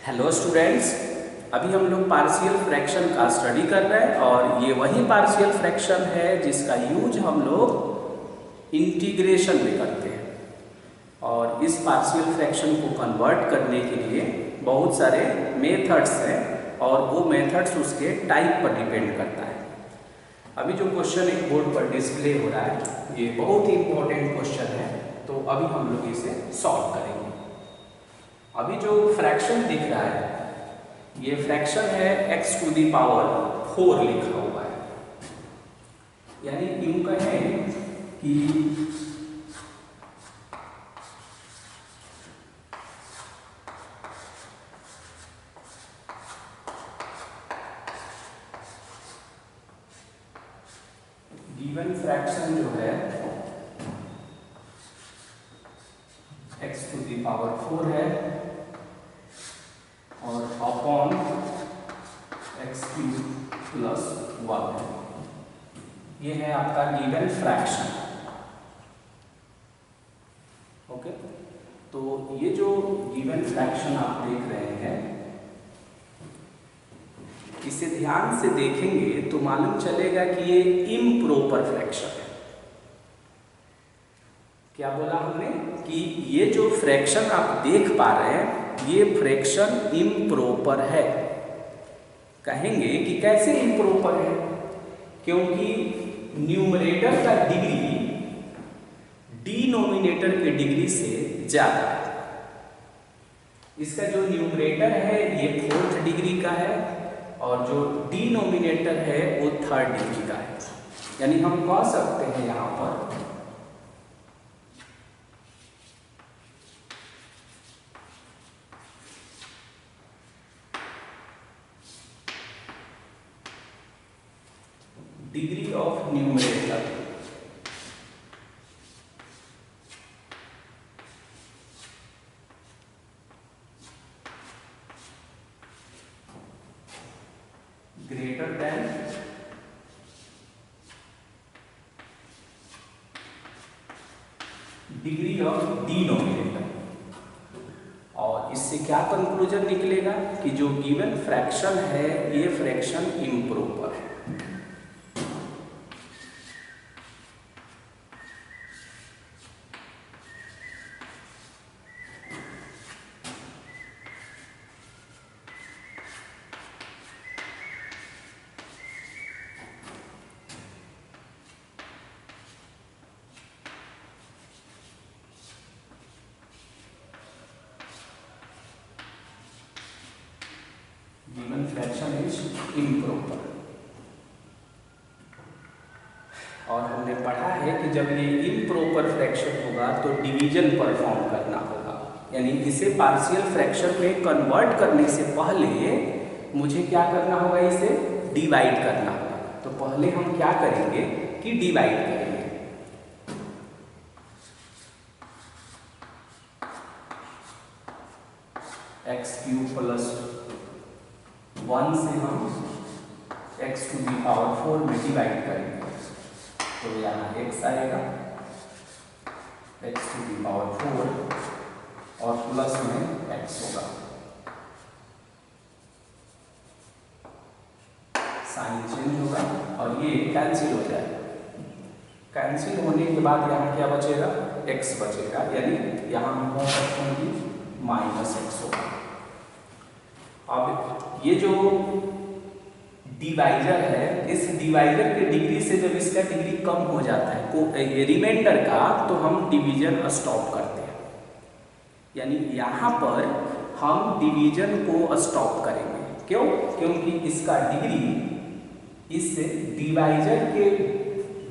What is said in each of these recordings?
Hello students, अभी हम लोग पार्शियल फ्रैक्शन का स्टडी कर रहे हैं और ये वही पार्शियल फ्रैक्शन है जिसका यूज हम लोग इंटीग्रेशन में करते हैं। और इस पार्शियल फ्रैक्शन को कन्वर्ट करने के लिए बहुत सारे मेथड्स हैं और वो मेथड्स उसके टाइप पर डिपेंड करता है। अभी जो क्वेश्चन एक बोर्ड पर डिस्प्ले हो रहा है ये बहुत ही इम्पोर्टेंट क्वेश्चन है, तो अभी हम लोग इसे सॉल्व करेंगे। अभी जो फ्रैक्शन दिख रहा है ये फ्रैक्शन है x टू दी पावर 4 लिखा हुआ है, यानी यूं कहें कि गिवन फ्रैक्शन जो है x टू दी पावर 4 है और अपॉन x³ प्लस 1 है। ये है आपका गिवन फ्रैक्शन। ओके, तो ये जो गिवन फ्रैक्शन आप देख रहे हैं इसे ध्यान से देखेंगे तो मालूम चलेगा कि ये इम्प्रॉपर फ्रैक्शन है। क्या बोला हमने कि ये जो फ्रैक्शन आप देख पा रहे हैं ये फ्रैक्शन इम्प्रॉपर है। कहेंगे कि कैसे इम्प्रॉपर है? क्योंकि न्यूमरेटर का डिग्री डिनोमिनेटर के डिग्री से ज्यादा है। इसका जो न्यूमरेटर है ये 4th डिग्री का है और जो डिनोमिनेटर है वो 3rd डिग्री का है। यानी हम कह सकते हैं यहां पर degree of numerator greater than degree of denominator. और इससे क्या कंक्लूजन निकलेगा कि जो गिवन फ्रैक्शन है ये फ्रैक्शन इम्प्रॉपर है। Given fraction is improper. और हमने पढ़ा है कि जब ये इम्प्रॉपर फ्रैक्शन होगा तो डिवीजन परफॉर्म करना होगा, यानी इसे पार्शियल फ्रैक्शन में कन्वर्ट करने से पहले मुझे क्या करना होगा, इसे डिवाइड करना होगा। तो पहले हम क्या करेंगे कि डिवाइड करेंगे। x³ प्लस 1 से हम x टू दी पावर 4 में डिवाइड करेंगे तो यहाँ x आएगा x टू दी पावर 4 और प्लस में x होगा। साइन चेंज होगा और ये कैंसिल हो जाएगा। कैंसिल होने के बाद यहाँ क्या बचेगा, x बचेगा, यानी यहाँ हम कह सकते हैं कि -x होगा। अब ये जो डिवाइजर है इस डिवाइजर के डिग्री से जब इसका डिग्री कम हो जाता है रिमाइंडर का, तो हम डिवीजन स्टॉप करते हैं। यानी यहाँ पर हम डिवीजन को स्टॉप करेंगे। क्यों? क्योंकि इसका डिग्री इस डिवाइजर के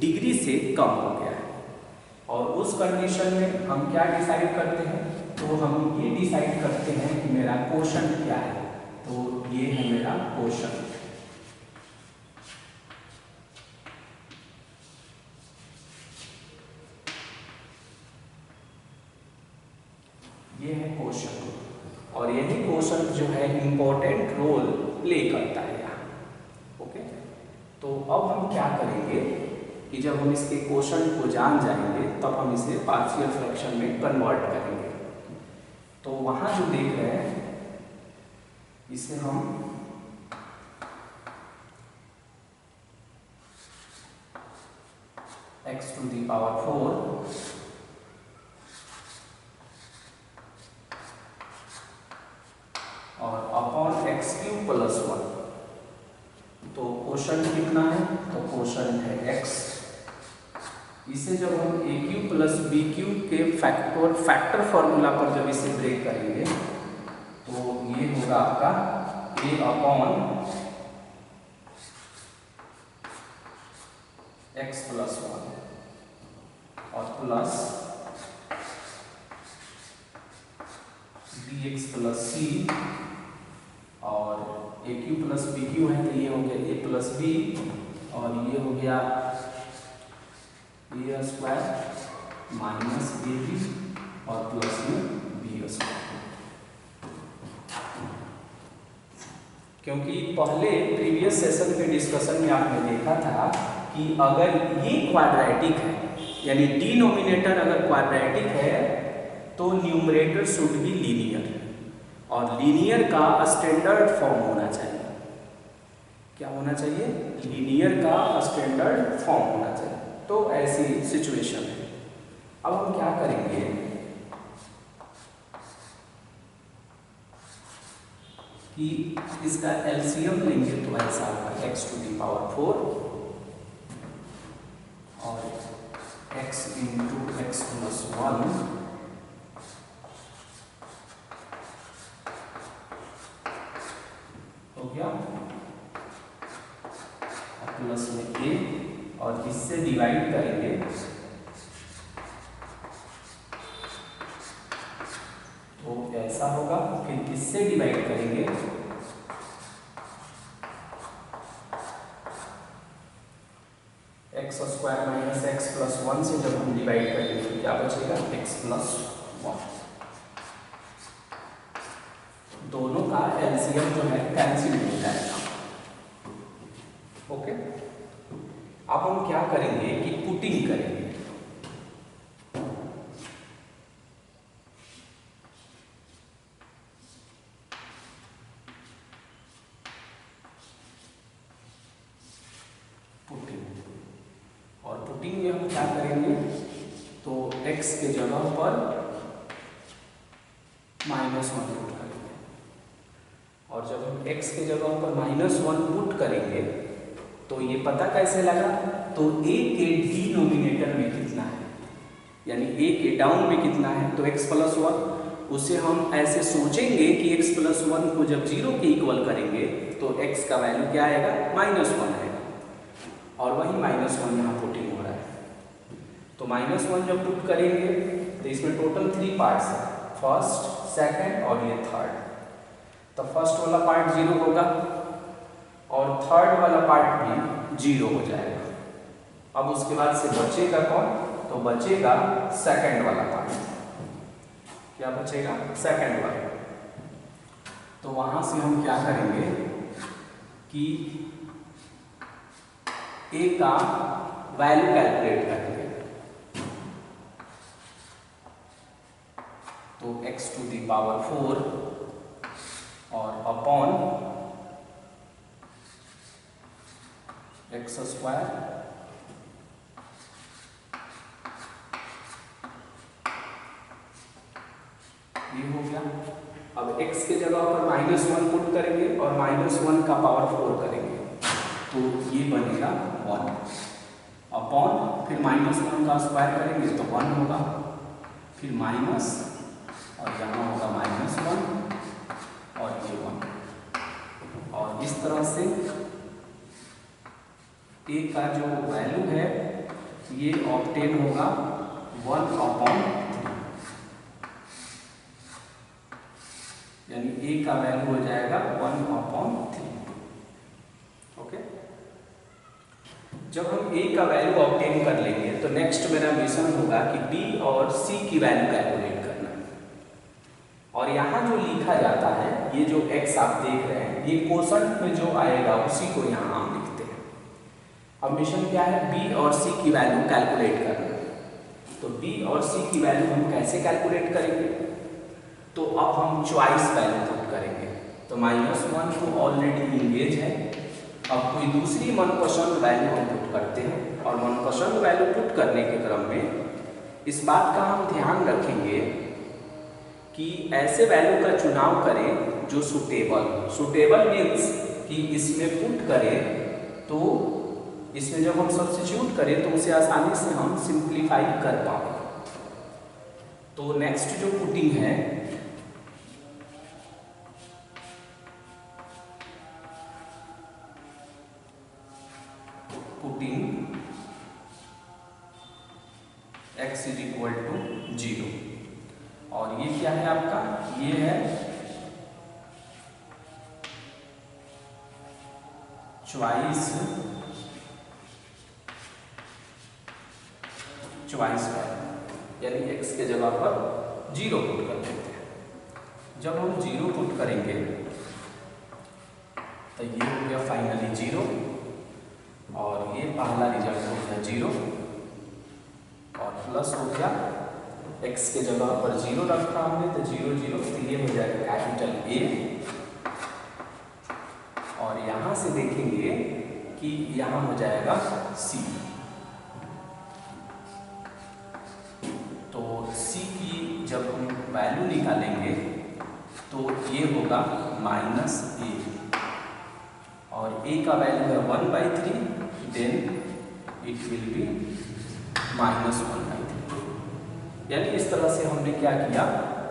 डिग्री से कम हो गया है। और उस कंडीशन में हम क्या डिसाइड करते हैं, तो हम ये डिसाइड करते हैं कि मेरा क्वोशंट क्या है। तो ये है मेरा क्वोशंट। ये है क्वोशंट और यही क्वोशंट जो है इंपॉर्टेंट रोल प्ले करता है यहाँ। ओके, तो अब हम क्या करेंगे कि जब हम इसके क्वोशंट को जान जाएंगे तब हम इसे पार्शियल फ्रैक्शन में कन्वर्ट करेंगे। तो वहाँ जो देख रहे हैं इसे हम x to the power 4 और अपॉन x क्यूब प्लस 1। तो क्वोशंट कितना है? तो क्वोशंट है x। इसे जब हम a cube plus b cube के फैक्टर फॉर्मूला पर जब इसे ब्रेक करेंगे तो ये होगा आपका a अपॉन x प्लस 1 और प्लस bx प्लस c और a cube plus b cube है तो ये हो गया a प्लस b और ये हो गया a स्क्वायर माइनस ab और प्लस में b स्क्वायर। क्योंकि पहले प्रीवियस सेशन के डिस्कशन में आपने देखा था कि अगर ये क्वाड्रेटिक है यानी डिनोमिनेटर अगर क्वाड्रेटिक है तो न्यूमरेटर शुड बी लीनियर और लीनियर का स्टैंडर्ड फॉर्म होना चाहिए। क्या होना चाहिए? लीनियर का स्टैंडर्ड फॉर्म होना चाहिए। तो ऐसी सिचुएशन है। अब हम क्या करेंगे कि इसका एलसीएम लेंगे तो ऐसा होगा x टू दी पावर 4 और x इंटू एक्स प्लस 1 हो गया प्लस में a और इससे डिवाइड करेंगे तो ऐसा होगा। फिर इससे डिवाइड करेंगे x square minus x plus 1 से जब हम डिवाइड करेंगे तो क्या बचेगा? X plus 1। दोनों का एलसीएम जो है कैंसिल हो जाएगा। ओके, अब हम क्या करेंगे कि पुटिंग करेंगे। पुटिंग में हम क्या करेंगे तो x के जगह पर -1 पुट करेंगे और जब हम x के जगह पर -1 पुट करेंगे तो ये पता कैसे लगा? तो a के डिनोमिनेटर में कितना है यानी a के डाउन में कितना है तो x प्लस 1। उसे हम ऐसे सोचेंगे कि x प्लस 1 को जब 0 के इक्वल करेंगे तो x का वैल्यू क्या आएगा? -1 आएगा और वही -1 यहाँ पुटिंग हो रहा है। तो -1 जब पुट करेंगे तो इसमें टोटल 3 पार्ट्स है, फर्स्ट, सेकंड और ये थर्ड। तो फर्स्ट वाला पार्ट 0 होगा और थर्ड वाला पार्ट भी 0 हो जाएगा। अब उसके बाद से बचेगा कौन? तो बचेगा सेकंड वाला पार्ट। क्या बचेगा? सेकंड वाला। तो वहां से हम क्या करेंगे कि a का वैल्यू कैलकुलेट करेंगे। तो x टू दी पावर 4 और अपॉन एक्स स्क्वायर ये हो गया। अब x के जगह पर -1 पुट करेंगे और -1 का पावर 4 करेंगे तो ये बनेगा 1 अपॉन फिर -1 का स्क्वायर करेंगे तो 1 होगा, फिर माइनस और यहाँ होगा -1 और ये 1 और इस तरह से a का जो वैल्यू है ये ऑब्टेन होगा 1/3 यानी a का वैल्यू हो जाएगा 1/3। ओके, जब हम a का वैल्यू ऑब्टेन कर लेंगे तो नेक्स्ट मेरा मिशन होगा कि b और c की वैल्यू कैलकुलेट करना। और यहाँ जो लिखा जाता है ये जो x आप देख रहे हैं ये क्वोशंट में जो आएगा उसी को यहाँ हम लिखते हैं। अब मिशन क्या है? b और c की वैल्यू कैलकुलेट करना। तो b और c की वैल्यू हम कैसे कैलकुलेट करेंगे? तो अब हम चॉइस वैल्यू पुट करेंगे। तो -1 तो ऑलरेडी इंगेज है। अब कोई दूसरी मनपसंद वैल्यू हम पुट करते हैं, और मनपसंद वैल्यू पुट करने के क्रम में इस बात का हम ध्यान रखेंगे कि ऐसे वैल्यू का चुनाव करें जो सुटेबल मीन्स कि इसमें पुट करें तो इसमें जब हम सब्स्टिट्यूट करें तो उसे आसानी से हम सिंप्लीफाई कर पाएं। तो नेक्स्ट जो पुटिंग है, putting x is equal to 0, और ये क्या है आपका, ये है चॉइस वैल्यू, यानी x के जगह पर 0 पुट कर देते हैं। जब हम 0 पुट करेंगे तो ये हो गया फाइनली 0, और ये पहला रिजल्ट हो गया 0, और प्लस हो गया x के जगह पर 0 रखा हमने तो 0 0, तो ये हो जाएगा कैपिटल A। और यहाँ से देखेंगे कि यहाँ हो जाएगा C, तो C की जब हम वैल्यू निकालेंगे तो ये होगा -A, और A का वैल्यू है 1/3, देन इट विल बी -1/3। यानी इस तरह से हमने क्या किया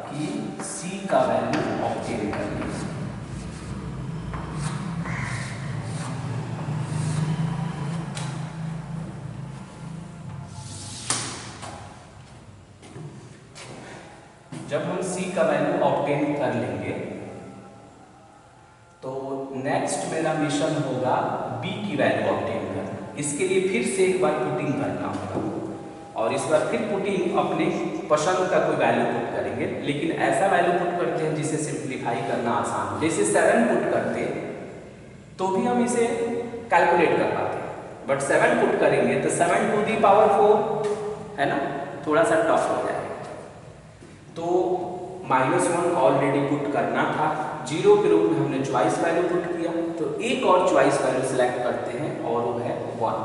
कि C का वैल्यू ऑब्टेन कर लिया। जब हम C का वैल्यू ऑब्टेन कर लेंगे तो नेक्स्ट मेरा मिशन होगा B की वैल्यू ऑब्टेन करना। इसके लिए फिर से एक बार पुटिंग करना होगा, और इस बार फिर पुटिंग अपने पसंद का कोई वैल्यू पुट करेंगे, लेकिन ऐसा वैल्यू पुट करते हैं जिसे सिंप्लीफाई करना आसान हो। जैसे 7 पुट करते तो भी हम इसे कैलकुलेट कर पाते हैं, बट 7 पुट करेंगे तो 7 टू दी पावर 4 है ना, थोड़ा सा टफ हो जाएगा। तो -1 ऑलरेडी पुट करना था, 0 के रूप में हमने चॉइस वैल्यू पुट किया, तो एक और चॉइस वैल्यू सिलेक्ट करते हैं और वो है 1।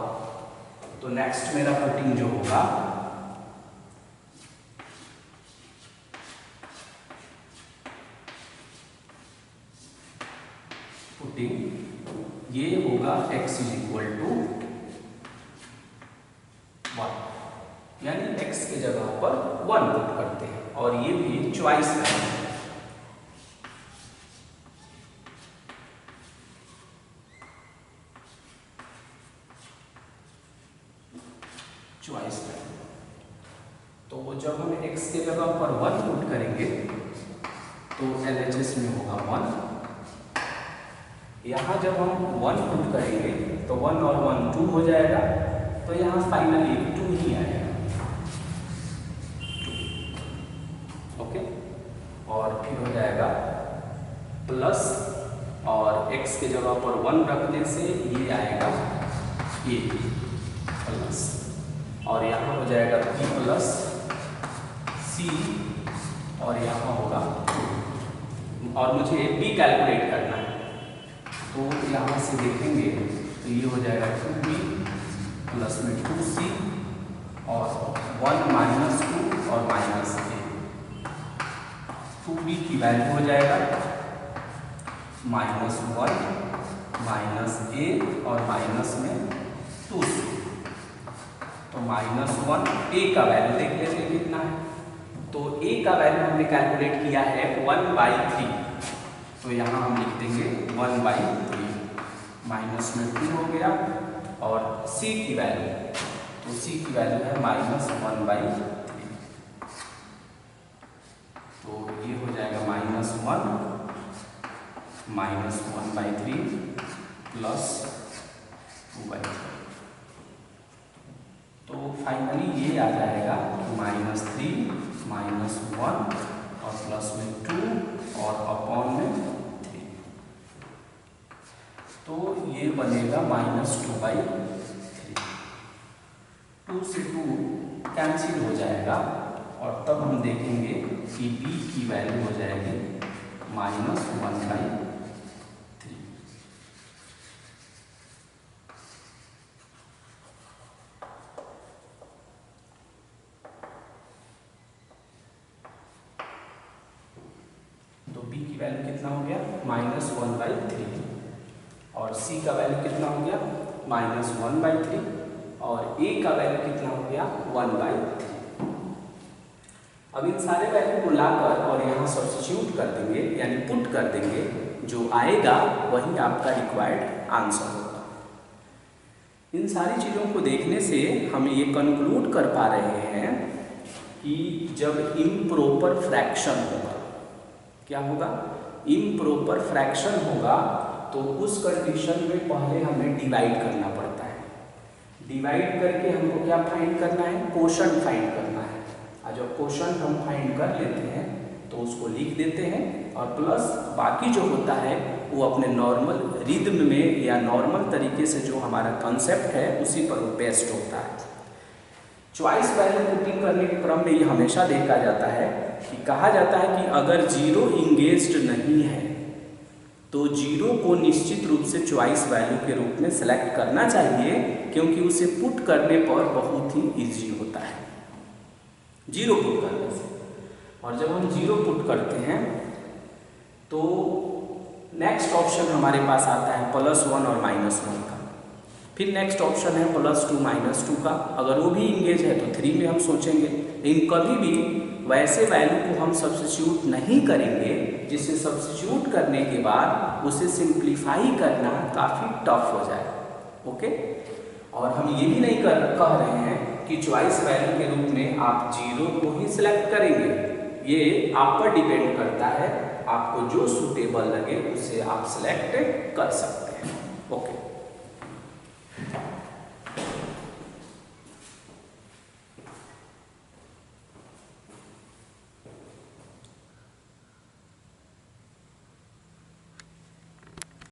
तो नेक्स्ट मेरा पुटिंग जो होगा पुटिंग ये होगा x इज इक्वल टू 1, यानी x के जगह पर 1 पुट करते हैं, और ये भी चॉइस वैल्यू है। चॉइस वैल्यू, तो जब हम x के जगह पर 1 पुट करेंगे तो LHS में होगा 1। यहाँ जब हम 1 पुट करेंगे तो 1 और 1 2 हो जाएगा, तो यहाँ फाइनली 2 ही आएगा। और फिर हो जाएगा प्लस, और x के जगह पर 1 रखने से ये आएगा a प्लस, और यहाँ हो जाएगा b प्लस c, और यहाँ होगा 2, और मुझे b कैलकुलेट करना है, तो यहाँ से देखेंगे तो ये हो जाएगा 2b प्लस में 2c, और 1 -2 और -a। 2b की वैल्यू हो जाएगा -1 -a और माइनस में 2c, तो -1 a का वैल्यू देख लेते हैं कितना है। तो a का वैल्यू हमने कैलकुलेट किया है 1/3, तो यहाँ हम लिख देंगे 1/3, माइनस में 2 हो गया, और c की वैल्यू, तो c की वैल्यू है -1/3, तो ये हो जाएगा -1 -1/3 प्लस 2/3, तो फाइनली ये आ जाएगा -3 -1 और प्लस में 2 और अपॉन में 3, तो ये बनेगा -2/3। 2 से 2 कैंसिल हो जाएगा, और तब हम देखेंगे कि b की वैल्यू हो जाएगी -1/3। वैल्यू कितना हो गया -1/3 और सी का वैल्यू कितना हो गया -1/3 और ए का वैल्यू कितना हो गया 1/3। अब इन सारे वैल्यू को लाकर और यहाँ सब्स्टिट्यूट कर देंगे यानी पुट कर देंगे, जो आएगा वही आपका रिक्वायर्ड आंसर होगा। इन सारी चीज़ों को देखने से हम ये कंक्लूड कर पा रहे हैं कि जब इम्प्रॉपर फ्रैक्शन होगा, क्या होगा, इम्प्रॉपर फ्रैक्शन होगा, तो उस कंडीशन में पहले हमें डिवाइड करना पड़ता है। डिवाइड करके हमको क्या फाइंड करना है, क्वोशंट फाइंड करना है। और जब क्वोशंट हम फाइंड कर लेते हैं तो उसको लिख देते हैं और प्लस बाकी जो होता है वो अपने नॉर्मल रिदम में या नॉर्मल तरीके से जो हमारा कॉन्सेप्ट है उसी पर वो बेस्ड होता है। चॉइस वैल्यू पुटिंग करने के क्रम में ये हमेशा देखा जाता है कि कहा जाता है कि अगर जीरो इंगेज्ड नहीं है तो जीरो को निश्चित रूप से चॉइस वैल्यू के रूप में सेलेक्ट करना चाहिए, क्योंकि उसे पुट करने पर बहुत ही इजी होता है जीरो पुट करने से। और जब हम जीरो पुट करते हैं तो नेक्स्ट ऑप्शन हमारे पास आता है +1 और -1 का। फिर नेक्स्ट ऑप्शन है +2 -2 का। अगर वो भी इंगेज है तो 3 में हम सोचेंगे, लेकिन कभी भी वैसे वैल्यू को हम सब्स्टिट्यूट नहीं करेंगे जिसे सब्स्टिट्यूट करने के बाद उसे सिंप्लीफाई करना काफ़ी टफ हो जाए। ओके, और हम ये भी नहीं कह रहे हैं कि चॉइस वैल्यू के रूप में आप जीरो को ही सिलेक्ट करेंगे। ये आप पर डिपेंड करता है, आपको जो सूटेबल लगे उसे आप सिलेक्ट कर सकते हैं।